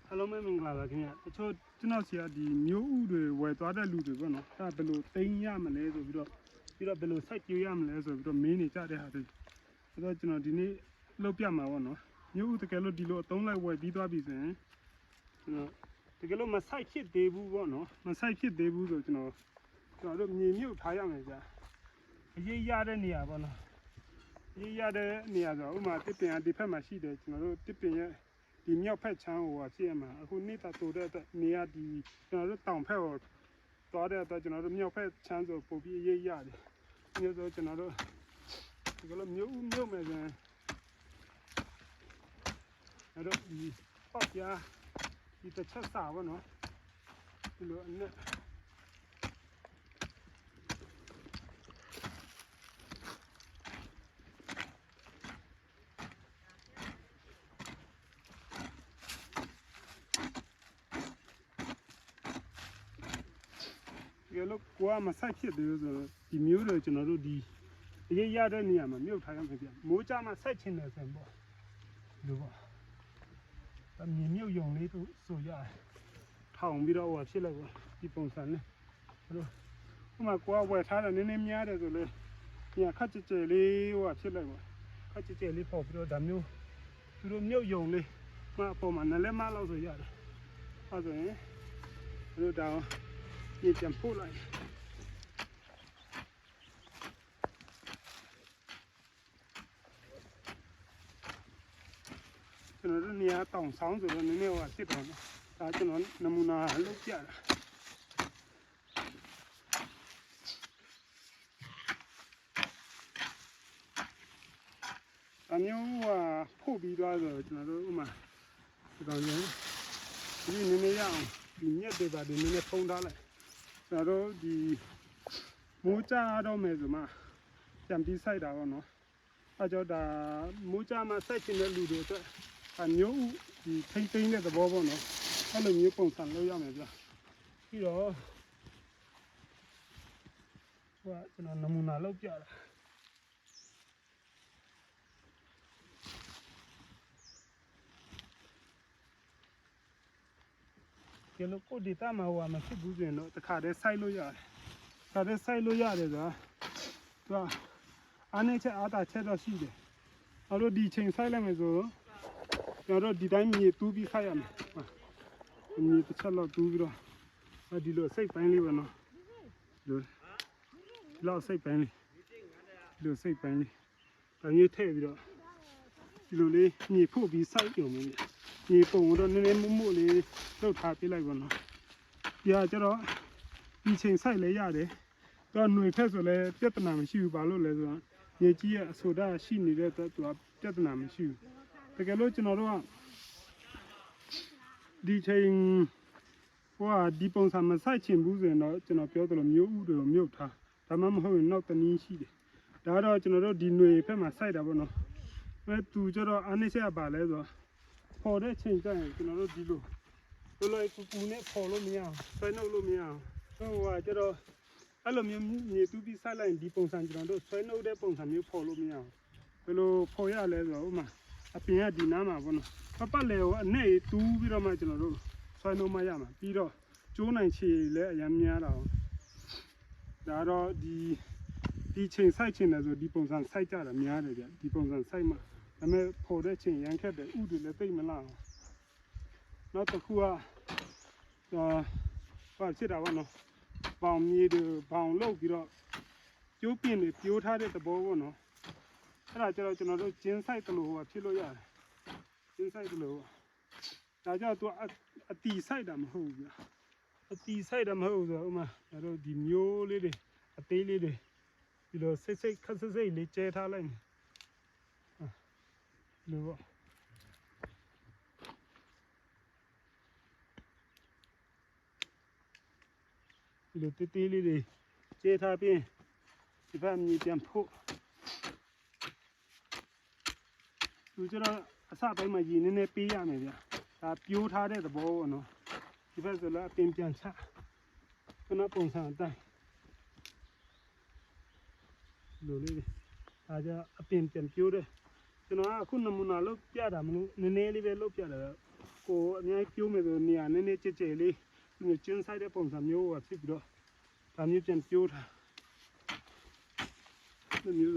အားလုံးပဲမင်္ဂလာပါခင်ဗျတချို့ကျွန်တော်ဆီကဒီမျိုးဥတွေဝယ်သွားတဲ့လူတွေပေါ့နော်အဲ့ဒါဘယ်လိုသိမ်းရမလဲဆိုပြီးတော့ဘယ်လိုစိုက်ပျိုးရမလဲဆိုပြီးတော့မင်းနေကြတဲ့ဟာတွေအဲ့တော့ကျွန်တော်ဒီနေ့လုပ်ပြမှာပေါ့နော်မျိုးဥတကယ်လို့ဒီလိုအသုံးလိုက်ဝယ်ပြီးသွားပြီဆိုရင်ကျွန်တော်တကယ်လို့မစိုက်ဖြစ်သေးဘူးပေါ့နော်မစိုက်ဖြစ်သေးဘူးဆိုကျွန်တော်တို့မြေမြုပ်ထားရမယ်ကြာအရေးရတဲ့နေရာပေါ့နော်အရေးရတဲ့နေရာဆိုဥမာတစ်ပင်အဒီဖက်မှာရှိတယ်ကျွန်တော်တို့တစ်ပင်ရဲ့ဒီမြောက်ဖက်ချမ်းဟိုဖြစ်ရမှာအခုနေတာတိုတဲ့အတွက်နေရာဒီကျွန်တော်တို့တောင်ဖက်ကိုသွားတဲ့အတွက်ကျွန်တော်တို့မြောက်ဖက်ချမ်းဆိုပို့ပြီးရေးရတယ်။မျိုးဆိုကျွန်တော်တို့ဒီလိုမျိုးမယ်ဆိုရင်အဲ့တော့ဒီပေါ့ပြားဒီတစ်ချက်စာပေါ့နော်ဒီလိုအနဲ့ဒီလိုကိုကမဆိုင်ဖြစ်သေးဘူးဆိုတော့ဒီမျိုးတွေကျွန်တော်တို့ဒီအရေးရတဲ့နေရာမှာမြုပ်ထားရမှာပြမိုးကြမှာစိုက်ချင်တယ်ဆိုရင်ပေါ့လို့ပေါ့အမြင်မြုပ်ယုံလေးတို့ဆိုရတယ်ထောင်ပြီးတော့ဟိုဖြစ်လိုက်ပေါ့ဒီပုံစံနဲ့အဲ့တော့ဥမာကိုကဝယ်ထားတယ်နည်းနည်းများတယ်ဆိုလေညာခက်ကြဲလေးဟိုဖြစ်လိုက်ပေါ့ခက်ကြဲလေးပေါ်ပြီးတော့ဒါမျိုးသူတို့မြုပ်ယုံလေးမအပေါ်မှာနည်းလဲမလောက်ဆိုရတယ်အဲ့ဆိုရင်တို့တောင်ဒီပြန်ပို့လိုက်ကျွန်တော်တို့နေရာတောင်ဆောင်ဆိုတော့နည်းနည်းဟိုဖြစ်တော့ဒါကျွန်တော်နမူနာလုပ်ပြတာအမျိုးဖို့ပြီးသွားဆိုကျွန်တော်တို့ဥမာဒီကောင်ကြီးဒီနည်းနည်းရအောင်ဒီညက်တွေပါဒီနည်းနည်းဖုံးထားလိုက်ကျွန်တော်တို့ဒီမိုးကြတော့မယ်ဆိုမှပြန်ပြီးစိုက်တာပေါ့နော်အဲကြောင့်ဒါမိုးကြမှာစိုက်ချင်တဲ့လူတွေအတွက်အမျိုးဒီထိမ့်သိမ်းတဲ့သဘောပေါ့နော်အဲ့လိုမျိုးပုံစံလုပ်ရမယ်ဗျပြီးတော့ဟိုကကျွန်တော်နမူနာလုပ်ပြတာဒီလိုကိုဒီတာမှာဟိုမှာဖြစ်ဘူးဆိုရင်တော့တခါတည်းစိုက်လို့ရတယ်တခါတည်းစိုက်လို့ရတယ်ဆိုတာသူကအားနဲ့ချက်အားတာချက်တော့ရှိတယ်အဲ့တော့ဒီချိန်စိုက်လိုက်မယ်ဆိုကျွန်တော်တို့ဒီတိုင်းမြေတူးပြီးစိုက်ရမယ်မြေတစ်ချက်လောက်တူးပြီးတော့ဒီလိုစိတ်ပိုင်းလေးပဲနော်ဒီလောက်စိတ်ပိုင်းလေးဒီလိုစိတ်ပိုင်းလေးဒါမျိုးထည့်ပြီးတော့ဒီလိုလေးမြေဖို့ပြီးစိုက်ကြုံမယ်မြေပုံတော့နည်းနည်းမှုလေးလှုပ်ထားပြလိုက်ပါနော်ဒီဟာကျတော့ဒီချိန်စိုက်လဲရတယ်တော့ຫນွေဖက်ဆိုလဲပြဿနာမရှိဘူးဘာလို့လဲဆိုတော့မြေကြီးရဲ့အဆိုဓာတ်ရှိနေတဲ့အတွက်သူကပြဿနာမရှိဘူးတကယ်လို့ကျွန်တော်တို့ကဒီချိန်ဟိုဒီပုံစံမဆိုင်ချင်ဘူးဆိုရင်တော့ကျွန်တော်ပြောသလိုမျိုးဥတွေကိုမြုပ်ထားဒါမှမဟုတ်ရင်နောက်တနည်းရှိတယ်ဒါတော့ကျွန်တော်တို့ဒီຫນွေဖက်မှာစိုက်တာပေါ့နော်အဲသူကျတော့အနိစ္စပါလဲဆိုတော့ပေါ်တဲ့ချိန်ကျရင်ကျွန်တော်တို့ဒီလိုကူနဲ့ပေါ်လို့မရအောင်ဆွဲနှုတ်လို့မရအောင်ဟိုကကျတော့အဲ့လိုမျိုးမြေတူးပြီးစိုက်လိုက်ဒီပုံစံကျွန်တော်တို့ဆွဲနှုတ်တဲ့ပုံစံမျိုးပေါ်လို့မရအောင်ဘယ်လိုပေါ်ရလဲဆိုတော့ဥမာအပြင်ကဒီနားမှာပေါ့နော်ပတ်လေကိုအနေတူးပြီးတော့မှကျွန်တော်တို့ဆွဲနှုတ်မှရမှာပြီးတော့ကျိုးနိုင်ချေလည်းအများများတော့ဒါတော့ဒီချိန်စိုက်ချင်တယ်ဆိုဒီပုံစံစိုက်ကြတာများတယ်ဗျဒီပုံစံစိုက်မှဒါပေမဲ့ပေါ်တဲ့ချိန်ရန်ခက်တယ်ဥတွေလည်းသိမ့်မလားနောက်တစ်ခုကဟာဖြစ်တာပေါ့နော်ပေါင်မြေတွေပေါင်လုတ်ပြီးတော့ကျိုးပြင်းတွေပြိုးထားတဲ့သဘောပေါ့နော်အဲ့ဒါကျတော့ကျွန်တော်တို့ကျင်းဆိုင်တလို့ဟိုဖြစ်လို့ရတယ်ကျင်းဆိုင်တလို့ဒါကြောင့်သူအတီဆိုင်တာမဟုတ်ဘူးဗျအတီဆိုင်တာမဟုတ်ဘူးဆိုတော့ဥမာတို့ဒီမျိုးလေးတွေအသေးလေးတွေဒီလိုစိတ်ခက်စိတ်လေးကျဲထားလိုက်မယ်လို့ပေါ့ဒီလိုတေးလေးတွေကျဲထားပြီးဒီဘက်မြေပြန်ဖို့သူကျတော့အစပိုင်းမှာရည်နည်းနည်းပေးရမယ်ဗျဒါပြိုးထားတဲ့သဘောပေါ့နော်ဒီဘက်ဆိုလည်းအပင်ပြန်ချခဏပုံစံအတိုင်းလိုလေးဒါကြအပင်ပြန်ပြိုးတယ်ကျွန်တော်ကအခုနမူနာလုပ်ပြတာမလို့နည်းနည်းလေးပဲလုပ်ပြတာ ကိုအများကြီးပြောမယ်ဆိုနေရာနည်းနည်းကြဲကြဲလေးဒီကျင်းဆိုင်တဲ့ပုံစံမျိုးကဖြစ်ပြီးတော့ဒါမျိုးပြန်ပြောထားဒီမျိုး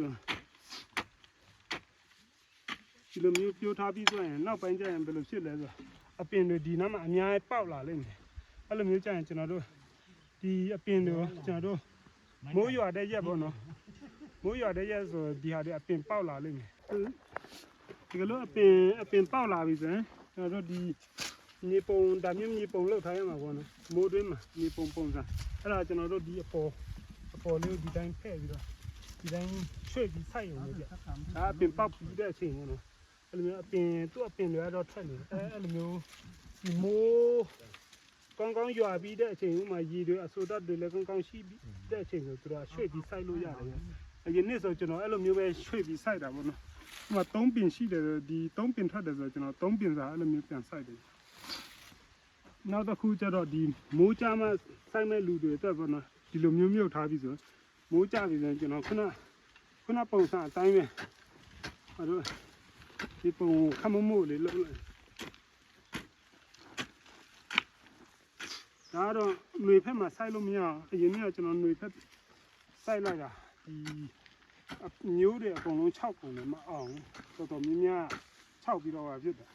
ပြောထားပြီးဆိုရင်နောက်ပိုင်းကျရင်ဘယ်လိုဖြစ်လဲဆိုအပင်တွေဒီနားမှာအများကြီးပေါက်လာလိမ့်မယ်အဲ့လိုမျိုးကျရင်ကျွန်တော်တို့ဒီအပင်တွေကျွန်တော်တို့မိုးရွာတဲ့ရက်ပေါ့နော်မိုးရွာတဲ့ရက်ဆိုဒီဟာတွေအပင်ပေါက်လာလိမ့်မယ်ဒီလိုအပင်ပေါက်လာပြီဆိုရင်ကျွန်တော်တို့ဒီမြေပုံဒါမျိုးမြေပုံလောက်ထားရမှာပေါ့နော်မိုးတွင်းမှာမြေပုံပုံစံအဲ့ဒါကျွန်တော်တို့ဒီအပေါ်လေးဒီတိုင်းဖဲ့ပြီးတော့ဒီတိုင်းရွှေ့ပြီးစိုက်ရုံပဲဗျဒါအပင်ပေါက်ပြီးတဲ့အချိန်ပေါ့နော်အဲ့လိုမျိုးအပင်တွေကတော့ထွက်နေအဲ့လိုမျိုးဒီမိုးကောင်းကောင်းရွာပြီးတဲ့အချိန်မှာရေတွေအဆိုတတ်တွေလည်းကောင်းကောင်းရှိပြီးတဲ့အချိန်ဆိုသူတို့ရွှေ့ပြီးစိုက်လို့ရတယ်အရင်နေ့ဆိုကျွန်တော်အဲ့လိုမျိုးပဲရွှေ့ပြီးစိုက်တာပေါ့နော်ဒီမှာ3ပင်ရှိတယ်ဒီ3ပင်ထွက်တယ်ဆိုကျွန်တော်3ပင်စာအဲ့လိုမျိုးပြန်စိုက်တယ်နောက်တစ်ခုကျတော့ဒီမိုးကြမှာစိုက်မဲ့လူတွေအတွက်ပေါ့နော်ဒီလိုမျိုးမြုပ်ထားပြီးဆိုမိုးကြပြီဆိုရင်ကျွန်တော်ခုနပုံစံအတိုင်းပဲအဲ့တော့ဒီပုံခမမို့လေးလုပ်လိုက်ဒါတော့ຫນွေဖက်မှာစိုက်လို့မရအောင်အရင်ကကျွန်တော်ຫນွေဖက်စိုက်လိုက်တာဒီမျိုးတွေအကုန်လုံး6ကုန်တယ်မအောင်တော်တော်များများ6ပြီးတော့ပါဖြစ်တယ်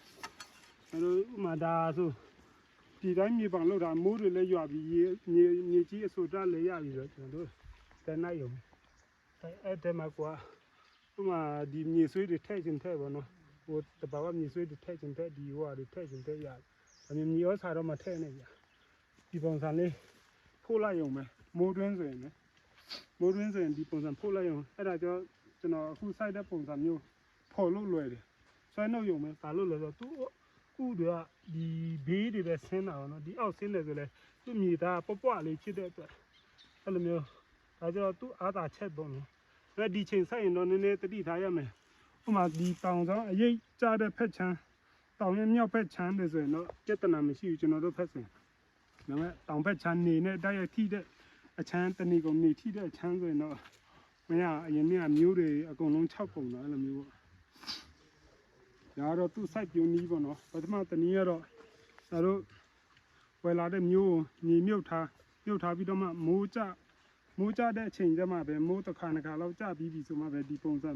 အဲလိုဥမာဒါဆိုဒီတိုင်းမြေပံလောက်တာမိုးတွေလည်းရွာပြီးမြေကြီးအဆိုတလည်းရပြီဆိုကျွန်တော်တို့တန်းနိုင်ရုံအဲ့တဲမှာကွာဥမာဒီမြေဆွေးတွေထည့်ခြင်းထည့်ပါတော့ဟိုတဘာဝမြေဆွေးတွေထည့်ခြင်းထည့်ဒီဟိုဟာတွေထည့်ခြင်းထည့်ရတယ်အမြင်မြေရောစားတော့မထည့်နဲ့ဗျာဒီပုံစံလေးဖိုးလိုက်ရုံပဲမိုးတွင်းဆိုရင်ဒီပုံစံဖိုးလိုက်ရုံအဲ့ဒါကြောင့်ကျွန်တော်အခုစိုက်တဲ့ပုံစံမျိုးဖော်လို့လွယ်တယ်ဆွဲနှုတ်ရုံပဲဒါလို့လဲဆိုသူခုတွေကဒီဘေးတွေပဲဆင်းတာပေါ့နော်ဒီအောက်ဆင်းတယ်ဆိုလဲသူ့မြေသားပွားလေးဖြစ်တဲ့အတွက်အဲ့လိုမျိုးဒါကြောင့်သူ့အားသာချက်ပေါ့နော်အဲ့ဒီချိန်စိုက်ရင်တော့နည်းနည်းတတိထားရမယ်ဥပမာဒီတောင်ဆောင်အရေးကြတဲ့ဖက်ချမ်းတောင်ရဲ့မြောက်ဖက်ချမ်းတယ်ဆိုရင်တော့ပြဿနာမရှိဘူးကျွန်တော်တို့ဖက်ဆိုရင်ဒါပေမဲ့တောင်ဖက်ချမ်းနေနဲ့တိုက်ရိုက်ထိတဲ့အချမ်းတဏီကုန်နေထိတဲ့အချမ်းဆိုရင်တော့မရအရင်ကမျိုးတွေအကုန်လုံး6ကုန်တော့အဲ့လိုမျိုးပေါ့ဒါတော့သူ့ site ပြုံးနီးပေါ့နော်ပထမတနည်းကတော့ဒါတို့ဝယ်လာတဲ့မျိုးကိုညီမြုပ်ထားပြီးတော့မှမိုးကြတဲ့အချိန်ကျမှပဲမိုးတစ်ခါလောက်ကြပြီးပြီဆိုမှပဲဒီပုံစံ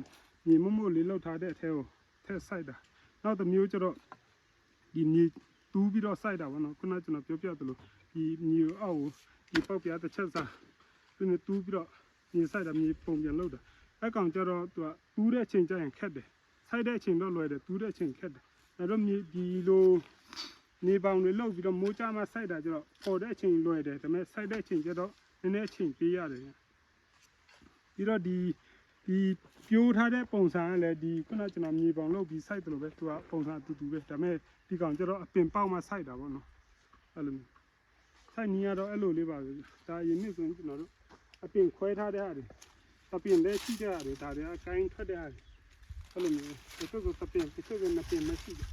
ညီမို့လေးလောက်ထားတဲ့အထဲကိုထည့်စိုက်တာနောက်တစ်မျိုးကျတော့ဒီညီတူးပြီးတော့စိုက်တာပေါ့နော်ခုနကကျွန်တော်ပြောပြသလိုဒီညီအောက်ကိုဒီပေါက်ပြားတစ်ချက်စားသူနဲ့တူးပြီးတော့ညီစိုက်တာညီပုံပြန်လုပ်တာအကောင်ကျတော့သူကတူးတဲ့အချိန်ကျရင်ခက်တယ်စိုက်တဲ့အချိန်တော့လွယ်တယ်တူးတဲ့အချိန်ခက်တယ်ဒါတော့ဒီလိုနေပေါင်တွေလောက်ပြီးတော့မိုးကြမှာစိုက်တာကျတော့ပေါ်တဲ့အချိန်လွယ်တယ်ဒါပေမဲ့စိုက်တဲ့အချိန်ကျတော့နည်းနည်းအချိန်ပေးရတယ်ပြီးတော့ဒီပြိုးထားတဲ့ပုံစံကလည်းဒီခုနကကျွန်တော်မြေပေါင်လောက်ပြီးစိုက်တယ်လို့ပဲသူကပုံစံအတူတူပဲဒါပေမဲ့ဒီကောင်ကျတော့အပင်ပေါက်မှစိုက်တာပေါ့နော်အဲ့လိုစိုက်နီးရတော့အဲ့လိုလေးပါပဲဒါရင်းနှစ်ဆိုရင်ကျွန်တော်တို့အပင်ခွဲထားတဲ့ဟာတွေအပင်လည်းရှိတဲ့ဟာတွေဒါတွေအကိုင်းထွက်တဲ့ဟာတွေအဲ့လိုမျိုးဒီလိုဆိုအပင်ဒီလိုဆိုနှစ်ပင်မရှိဘူး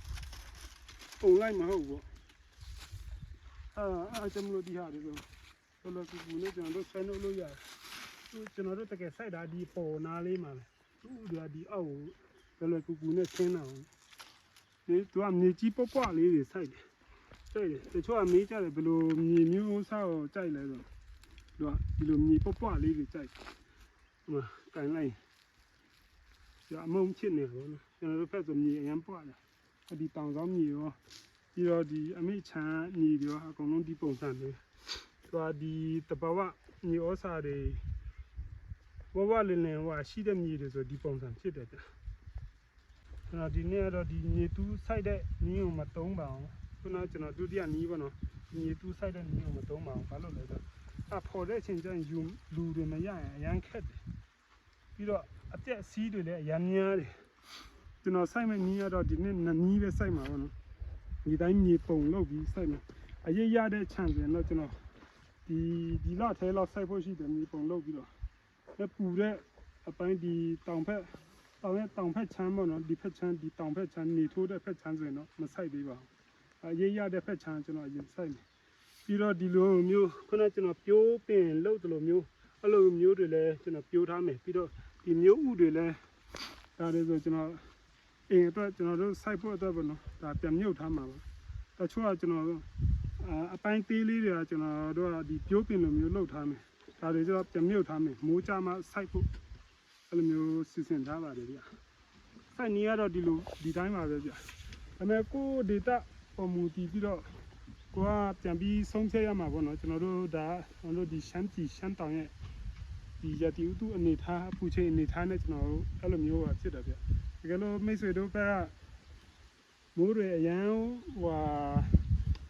ပုံလိုက်မဟုတ်ဘူးအဲ့ကျွန်တော်တို့ဒီဟာတွေဆိုလောကူကူနဲ့ကျွန်တော်တို့ဆွဲနှုတ်လို့ရတယ်ကျွန်တော်တို့တကယ်စိုက်တာဒီပေါ်နာလေးမှာသူ့တို့ဒီအောက်ကိုလောကူကူနဲ့ဆင်းတာဒီသူကမြေကြီးပွားလေးတွေစိုက်တယ်တချို့ကမေးကြတယ်ဘယ်လိုမြေမျိုးစားကိုကြိုက်လဲဆိုသူကဒီလိုမြေပွားလေးတွေကြိုက်ဟိုမှာကန်လိုက်ဒီအမုံချစ်နေတော့ကျွန်တော်တို့ဖက်ဆိုမြေအရင်ပွားတယ်ဒီတောင်ဆောင်မြေရောပြီးတော့ဒီအမိချမ်းမြေတွေရောအကုန်လုံးဒီပုံစံတွေသူကဒီတဘာဝမြေဩစာတွေဝဝလင်းလင်းဟိုရှိတဲ့မြေတွေဆိုဒီပုံစံဖြစ်တယ်ဗျကျွန်တော်ဒီနေ့ကတော့ဒီမြေတူးစိုက်တဲ့နည်းကိုမသုံးပါအောင်ခုနကကျွန်တော်ဒုတိယနည်းပေါ့နော်မြေတူးစိုက်တဲ့နည်းကိုမသုံးပါအောင်ဘာလို့လဲဆိုတော့ဖော်တဲ့အချိန်ကျရင်လူတွေမရရင်အရန်ခက်တယ်ပြီးတော့အပြက်စီးတွေလည်းအရန်များတယ်ကျွန်တော်စိုက်မဲ့နည်းကတော့ဒီနေ့နည်းပဲစိုက်မှာပေါ့နော်ဒီတိုင်းမြေပုံလုပ်ပြီးစိုက်မှာအရေးရတဲ့ခြံဆိုရင်တော့ကျွန်တော်ဒီလထဲလောက်စိုက်ဖို့ရှိတယ်မြေပုံလုပ်ပြီးတော့လက်ပူတဲ့အပိုင်းဒီတောင်ဖက်ချမ်းပေါ့နော်ဒီဖက်ချမ်းဒီတောင်ဖက်ချမ်းနေထိုးတဲ့ဖက်ချမ်းဆိုရင်တော့မစိုက်သေးပါဘူးအရေးရတဲ့ဖက်ချမ်းကျွန်တော်အရင်စိုက်မယ်ပြီးတော့ဒီလိုမျိုးခုနကကျွန်တော်ပြိုးပင်လုပ်တယ်လို့မျိုးအဲ့လိုမျိုးတွေလည်းကျွန်တော်ပြိုးထားမယ်ပြီးတော့ဒီမျိုးဥတွေလည်းဒါတွေဆိုကျွန်တော်အိမ်အတွက်ကျွန်တော်တို့စိုက်ဖို့အတွက်ပေါ့နော်ဒါပြန်မြုပ်ထားမှာပါ တချို့ကကျွန်တော်အပိုင်းသေးလေးတွေကကျွန်တော်တို့ကဒီပြိုးပင်လိုမျိုးလှုပ်ထားမယ်ဒါတွေကျတော့ပြန်မြုပ်ထားမယ်မိုးကြမှာစိုက်ဖို့အဲ့လိုမျိုးစီစဉ်ထားပါတယ်ဗျစိုက်နေရတော့ဒီတိုင်းပါပဲဗျဒါပေမဲ့ကိုယ်ဒေတာပုံမူတည်ပြီးတော့ကိုကပြန်ပြီးဆုံးဖြတ်ရမှာပေါ့နော်ကျွန်တော်တို့ဒီရှမ်းပြည်ရှမ်းတောင်ရဲ့ဒီရတီဥတုအနေထားအပူချိန်အနေထားနဲ့ကျွန်တော်တို့အဲ့လိုမျိုးဖြစ်တယ်ဗျတကယ်လို့မိတ်ဆွေတို့ဘက်ကမိုးတွေအရန်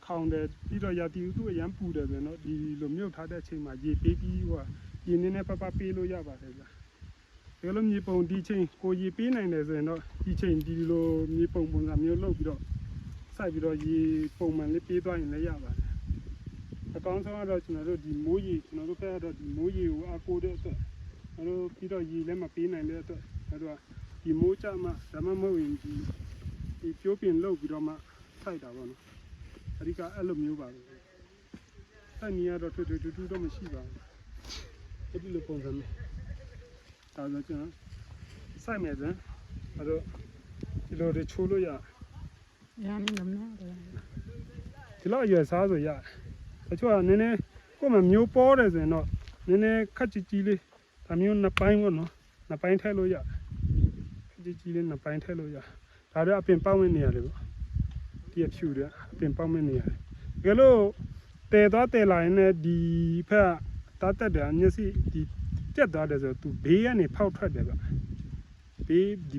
ခေါင်တယ်ပြီးတော့ရတီဥတုအရန်ပူတယ်ဆိုရင်တော့ဒီလိုမြုပ်ထားတဲ့အချိန်မှာရေပေးပြီးရေနည်းနည်းပပပေးလို့ရပါတယ်ဗျတကယ်လို့မြေပုံဒီချိန်ကိုရေပေးနိုင်တယ်ဆိုရင်တော့ဒီချိန်ဒီလိုမြေပုံပုံစံမျိုးလုပ်ပြီးတော့စိုက်ပြီးတော့ရေပုံမှန်လေးပေးသွားရင်လည်းရပါတယ်အကောင်းဆုံးကတော့ကျွန်တော်တို့ဒီမိုးရေကျွန်တော်တို့ဘက်ကတော့ဒီမိုးရေကိုအကိုတဲ့အတွက်ကျွန်တော်တို့ပြီးတော့ရေလည်းမပေးနိုင်တဲ့အတွက်ကျွန်တော်တို့ဒီမိုးကြမှာဒါမှမဟုတ်ရင်ဒီပြိုးပင်လုပ်ပြီးတော့မှစိုက်တာပေါ့နော်အဓိကအဲ့လိုမျိုးပါပဲစိုက်နေရတော့တူတော့မရှိပါဘူးအဲ့ဒီလိုပုံစံမျိုးဒါဆိုကျွန်တော်စိုက်မယ်ဆိုအဲ့တော့ဒီလိုတွေချိုးလို့ရမင်းနော်ဒီလောက်ရွယ်စားဆိုရတချို့ကနည်းနည်းကိုယ်မှမျိုးပေါ်တယ်ဆိုရင်တော့နည်းနည်းခက်ကြီးလေးဒါမျိုးနှစ်ပိုင်းပေါ့နော်နှစ်ပိုင်းထည့်လို့ရခက်ကြီးလေးနှစ်ပိုင်းထည့်လို့ရဒါတော့အပင်ပေါက်ဝင်နေရတယ်ပေါ့ဒီအဖြူတွေအပင်ပေါက်ဝင်နေရတယ်တကယ်လို့တဲလာရင်လည်းဒီဖက်တားတက်တယ်မျက်စိဒီပြတ်သွားတယ်ဆိုသူဘေးကနေဖောက်ထွက်တယ်ဗျ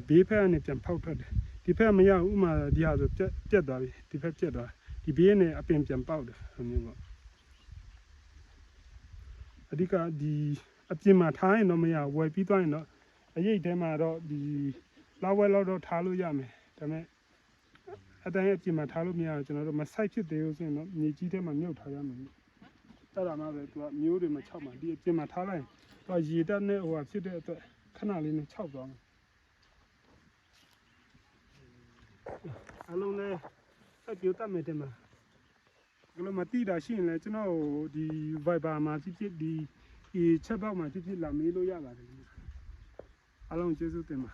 ဘေးဖက်ကနေပြန်ဖောက်ထွက်တယ်ဒီဖက်မရဥမာဒီဟာဆိုပြတ်သွားပြီဒီဖက်ပြတ်သွားဒီဘေးကနေအပင်ပြန်ပေါက်တယ်ဟိုမျိုးပေါ့အဓိကဒီအပြင်မှာထားရင်တော့မရဝယ်ပြီးသွားရင်တော့အရိတ်ထဲမှာတော့ဒီလောက်ဝဲလောက်တော့ထားလို့ရမယ်ဒါပေမဲ့အတိုင်းအပြင်မှာထားလို့မရတော့ကျွန်တော်တို့မဆိုင်ဖြစ်သေးဘူးဆိုရင်တော့မြေကြီးထဲမှာမြုပ်ထားရမယ်အဲ့ဒါမှပဲသူကမျိုးတွေမချောက်မှာဒီအပြင်မှာထားလိုက်သူကရေတက်နဲ့ဖြစ်တဲ့အတွက်ခဏလေးနဲ့ချောက်သွားမယ်အလုံးလေးဆက်ပြတ်တတ်မယ်တဲ့မှာကလမတီးတာရှိရင်လည်းကျွန်တော်ဒီ Viber မှာဖြစ်ဒီချက်ပေါက်မှာဖြစ်လာမေးလို့ရပါတယ်အလုံးကျေးဇူးတင်ပါ